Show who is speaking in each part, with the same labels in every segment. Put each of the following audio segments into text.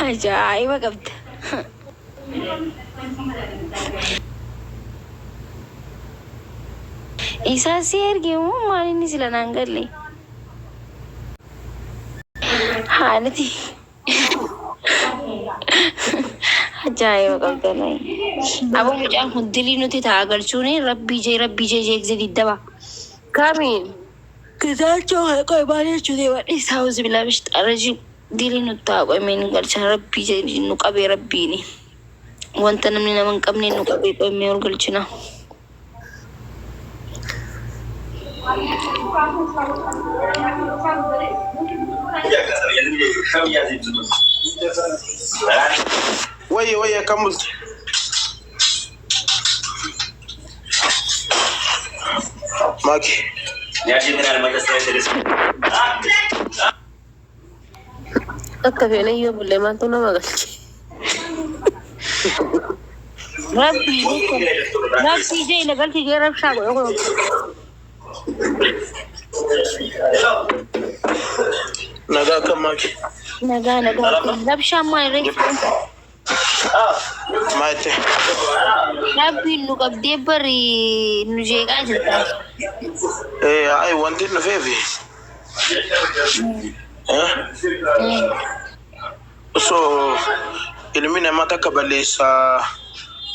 Speaker 1: Ajaa'iba qabda. Isaa si erge moo maal inni sila naan galle? Haalati. Ajaa'iba qabda lai. Aboo mucaan kun dilii nuti ta'a galchuuni rabbii jee jeegze diddaba.
Speaker 2: Kamiin?
Speaker 1: Gizaachoo qoy maal jechuudha wadhiisa hawuzi bilaa bishxaarajii dilii nuti ta'a qoy meen galchan rabbii jee nu qabee rabbiini. Wanta namni nama hin qabne nu qabee qoy mee ol galchina.
Speaker 3: Waya kamu Maki
Speaker 2: Akka feene yoo bulee maaltu nama galche?
Speaker 1: Rabbii jee ila galchi jee rabshaa godhe.
Speaker 3: naga kan Maki
Speaker 1: Nagaa rabshaa maal reefu?
Speaker 3: Maite
Speaker 1: Rabbiin nu qabdee bari nu jeeqaa jirta.
Speaker 3: ai wanti nu feefi so ilmi namaa takka balleessa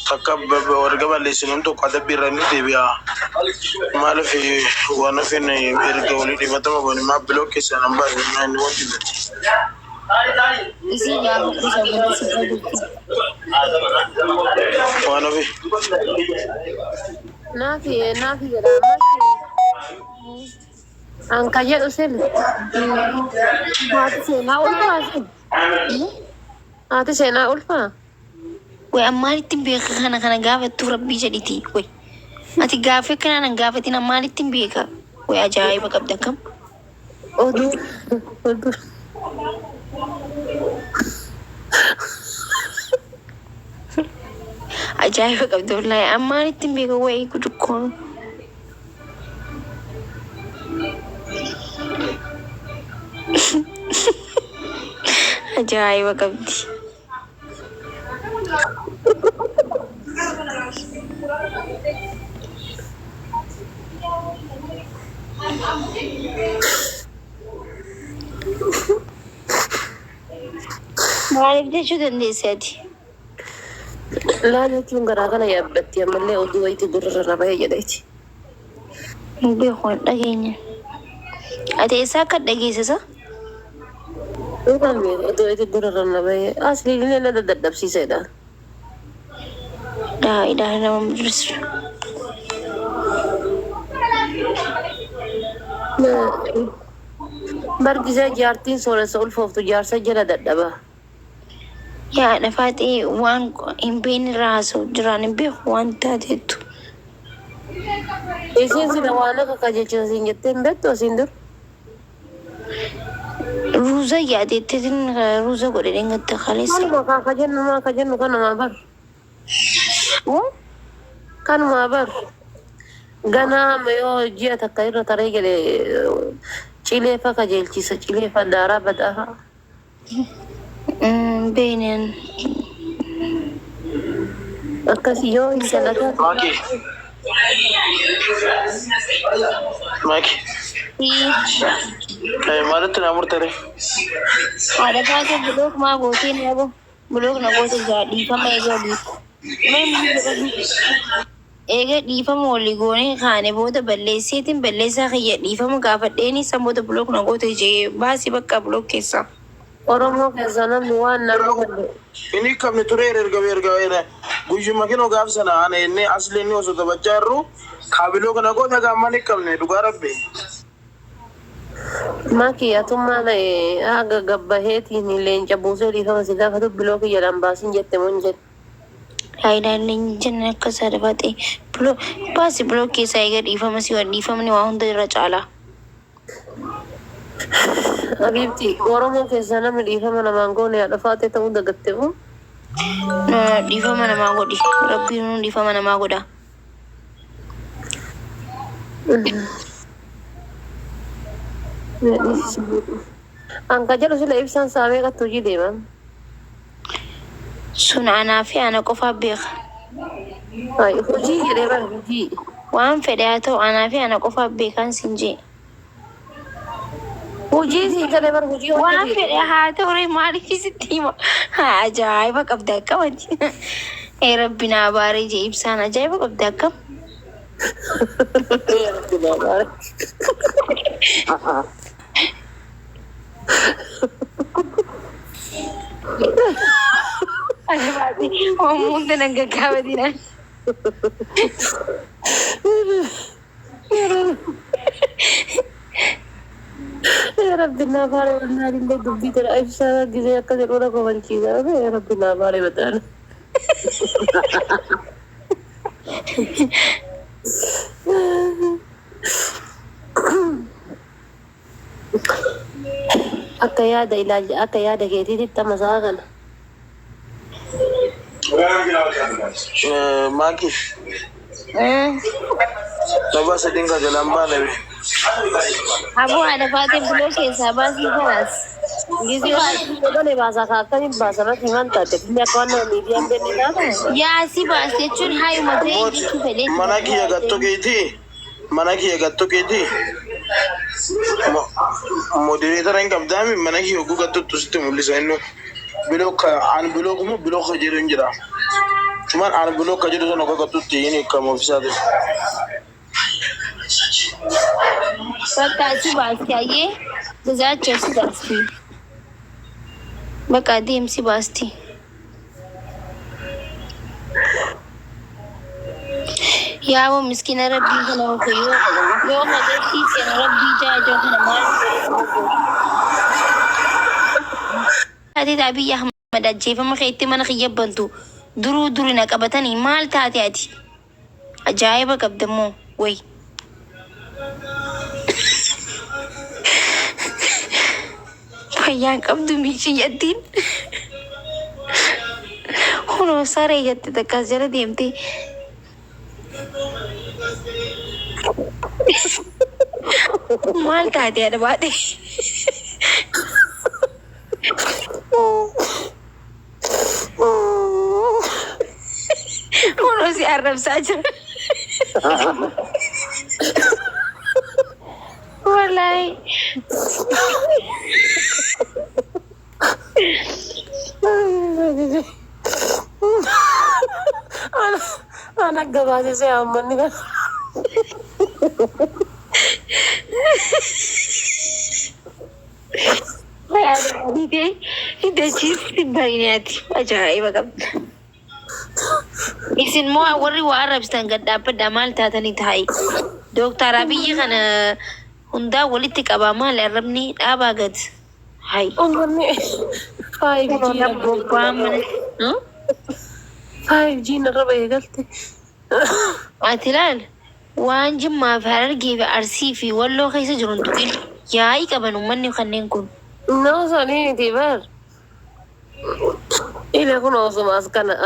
Speaker 3: takka warga balleessinu tokko adabbiirra ni deebi'a maaliif waan hafin erga walii dhifatama bani maa biloo keessa nan baay'ee inni wanti jirti
Speaker 1: Isii gaafa isa balleessa jirti.
Speaker 3: waan hafi
Speaker 2: Naafi jedhama. Anka jedhu sirri. Haati seenaa ulfaa sun. Haati seenaa ulfaa.
Speaker 1: Way ammaalittiin beeka kana gaafattuu rabbii jedhiti. Way ati gaafee kanaan gaafatiin ammaalittiin beeka. Way ajaa'iba qabda kam.
Speaker 2: Oduu.
Speaker 1: Ajaa'iba qabda wallahi ammaalittiin beeka way gudukkoon. Ajaa'iba qabdi. Maaliif jechuu dandeesseeti?
Speaker 2: Laal jechuun garaa kana yaabbatti ammallee oduu wayitii gurra na bahee jedheeti.
Speaker 1: Beekuun dhageenya. Ati eessaa akka dhageessisa?
Speaker 2: Dhugaan beeku oduu wayitii gurra na bahee asliilee na dadhabsiisedha.
Speaker 1: Daa'idhaa nama mudursu.
Speaker 2: Bargisee jaartiin sooressa ulfooftu jaarsa jala dadhaba.
Speaker 1: Yaa dhafaatee waan hin beekne irraa haasa'u jiraan hin beeku waan taateettu.
Speaker 2: Isiin sila waan akka qajeelchisa siin jettee hin beektu asiin dur.
Speaker 1: Ruuza yaadeettiin ruuza godhe dheengatti kaleessa.
Speaker 2: Kanuma ka jennu kanumaa bar. Kanumaa bar. Ganaa yoo ji'a takka irra taree jedhe cileefa qajeelchisa cileefa daaraa badaafa.
Speaker 1: Beenen.
Speaker 2: Akkasii yoo isa lagaa.
Speaker 3: Maki maalatti na murtare
Speaker 1: Haadha taatee bulook maa gootee ni abo bulook na goote dhiifama eega dhiifama walii goonee kaane booda balleesseetiin balleessaa kiyya dhiifama gaafadheeni san booda bulook na goote jee baasii bakka bulook keessaa.
Speaker 2: Oromoo keessa namni waan nama galle.
Speaker 3: ini kamni ture erga guyyuma kinoo gaaf sana ana inni asli inni osoo taphachaa jirru kaabiloo kana goota gaamman qabne dhugaa rabbi
Speaker 2: Maki atummaan haga gabbaheetiin leenca buusee dhiifama si gaafatu bilooki jedhan baasin jette mun jedhe.
Speaker 1: Faayidaan leenjii akka sadafaa ta'e baasii bulook keessaa eega dhiifama si waan dhiifamni waa hunda irra caalaa.
Speaker 2: Abibti Oromoo keessa namni dhiifama namaan goone haadha faatee ta'uu dagatte moo?
Speaker 1: Dhiifama namaa godhi. Rabbiin nu dhiifama namaa godha.
Speaker 2: Angka jalo sila ibsan sabi ka tuji di ba?
Speaker 1: Sun anaa fi ana qofa beeka.
Speaker 2: Ay, hojii jedhee bara hojii.
Speaker 1: Waan fedhe haa ta'u anaa fi ana qofa beekan siin jee.
Speaker 2: Hojii si jedhee bara hojii
Speaker 1: Waan
Speaker 2: hojjete.
Speaker 1: fedhe haa ta'u ree maaliif sitti hima? Ajaa'iba qabda akkamati. Ee rabbi naa baaree jee ibsaan ajaa'iba qabda akkam. Ajabaati oomuun nan gaggaabatinaan.
Speaker 2: Ya Rabbi naa baaree wallaahi illee dubbii tana ibsaa gisee akka jedhu na kofachiisa. Ya Rabbi naa baaree bataan. Akka yaada ilaalcha akka yaada keetiitti amma sa'a kana.
Speaker 3: Maki, coba seding ka jalan bala be.
Speaker 1: Abuu haadha faatee buloo keessaa baasii kanaas.
Speaker 2: Gisee waan baasaa ka akkamiin baasarratti himan taate biyya akka waan nama miidiyaan beekne taate.
Speaker 1: Yaa si baas jechuun haayuma ta'e jechuu fedhee.
Speaker 3: Mana kiyya gatto keeti. Moderator hin qabdaami mana kiyya oguu gattotu sitti mul'isa innu. An biloo kuma biloo ka jedhu hin jira. Cuman an biloo ka jedhu sana akka gattutti inni akkam ofiisaati.
Speaker 1: Bakka si baas kaayyee gizaacha si baasti. Bakka adeemsi baasti. Yaa woo miskiina rabbii kana waaqayyoo yoo magarsiiseen rabbii jaajoo kana maal taate Abiy Ahmad ajjeefama keetti mana kiyyabbantu duruu na qabatanii maal taate ati ajaa'iba qabdammoo way fayyaan qabdu miichiyyattiin kunoo saree gatte takkaas jala deemtee maal taate adda baate kunoo si arrabsaa jira wallahi
Speaker 2: anak gabaasee see hammanni kan.
Speaker 1: Dachiis baay'inaati ajaa'iba qabda. Isin moo warri waa arrabsitan gad dhaabbadhaa maal taatanii taa'e. Dooktar Abiyyi kana hundaa walitti qabaa maal arrabni dhaabaa gad. Hai.
Speaker 2: Ummanni 5G narra bahee galte.
Speaker 1: Ati ilaal waan Jimmaa fi Harargee fi Arsii fi Walloo keessa jiru hin tuqin yaa'ii qaban uummanni kanneen kun.
Speaker 2: Nama saniiti bar. Ile kun osuma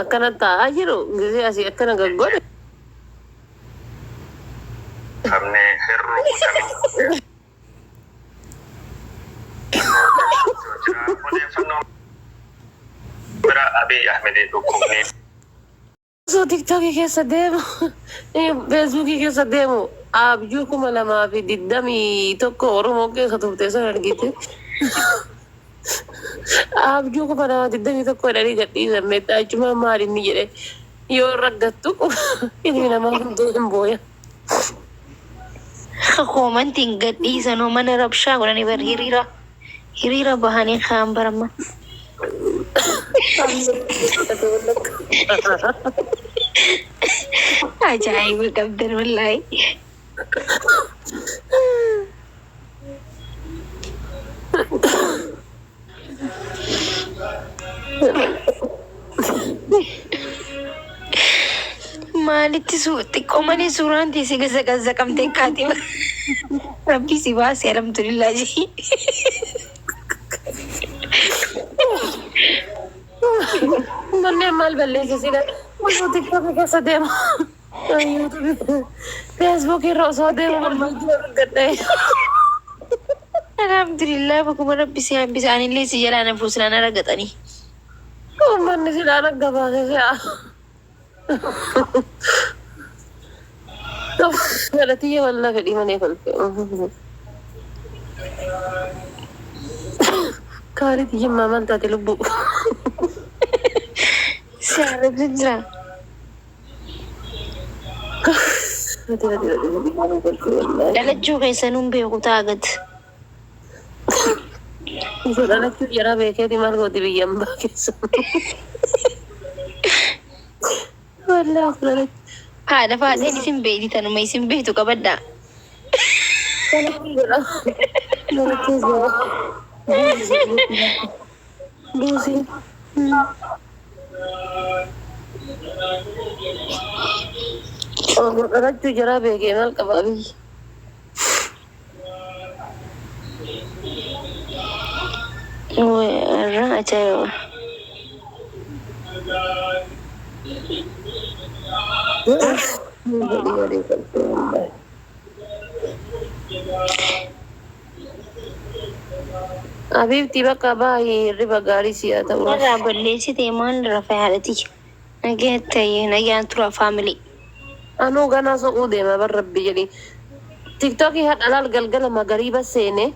Speaker 2: akkana taa'aa jiru gisee asii akkana gaggode.
Speaker 4: Sabni hir'uu kutamee. Odeeffannoo bira Abiy Ahmedii dhukkubni.
Speaker 2: So TikTokii keessa deemu, Feesbuukii keessa deemu, abjuu 2021 Oromoo keessa turte sana argite. Abjuu 2021 jedhanii gadhiisan meexxaa achuma maal inni jedhe yoo raggattu ilmi namaa hunduu hin booya.
Speaker 1: Koomantiin gadhiisanoo mana rabshaa godhanii bar hiriira bahanii kaan baramma. Ajaa'iba qabdan wallaahi. Maalitti xiqqoo malee suuraan teessee gazzaqamtee kaatee rabbi si baasee alhamdulillah jee.
Speaker 2: Manneen maal balleessisina osoo TikTokii keessa deemu. Feesbuukii irra osoo deemu barbaadu argadhee.
Speaker 1: alhamdulillah bakuma rabbi si hambisa anillee si jalaa na fuusilaan argatanii.
Speaker 2: Uummanni silaa nagga baasee si'a. Galatiyya wallaa fedhii malee falfee. Kaarii tiyyaa maal taate lubbuu.
Speaker 1: Si arrabsi jira. Dhalachuu keessanuun beeku taagat.
Speaker 2: Dhalachuu jara beekeeti maal gooti biyyan baa keessa. Wallaa dhalachuu.
Speaker 1: Haadha faadheen isin beekti tanuma isin beektu qabaddaa.
Speaker 2: Dhalachuu jira. Dhalachuu jira. Buusii. Dhalachuu jara beekee maal qabaa biyyi.
Speaker 1: Irraa ajaa'iba.
Speaker 2: Habiibti bakka baay'ee hirriba gaarii si'a ta'u.
Speaker 1: Irraa balleessitee maal rafa haadhati? Nagaa ta'ee nagaan tura faamilii.
Speaker 2: Anuu ganaa soquu deema bar rabbi jedhi. Tiktokii hadhalaal galgala magariiba seene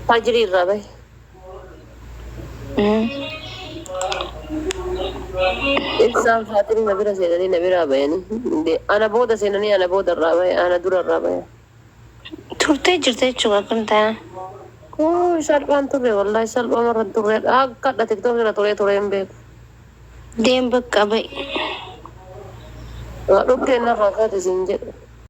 Speaker 2: fajirii irraa bahe. Ibsaan faatirii na bira seenanii na biraa bahanii. Ana booda seenanii ana booda irraa bahe ana dura irraa bahe.
Speaker 1: Turtee jirte jechuudha kun ta'a.
Speaker 2: Salphaan turre wallahi salphaa marra turre akka dha tiktokii irra turee hin beeku.
Speaker 1: Deem bakka ba'i.
Speaker 2: Dhukkeen narraa kaate siin jedhu.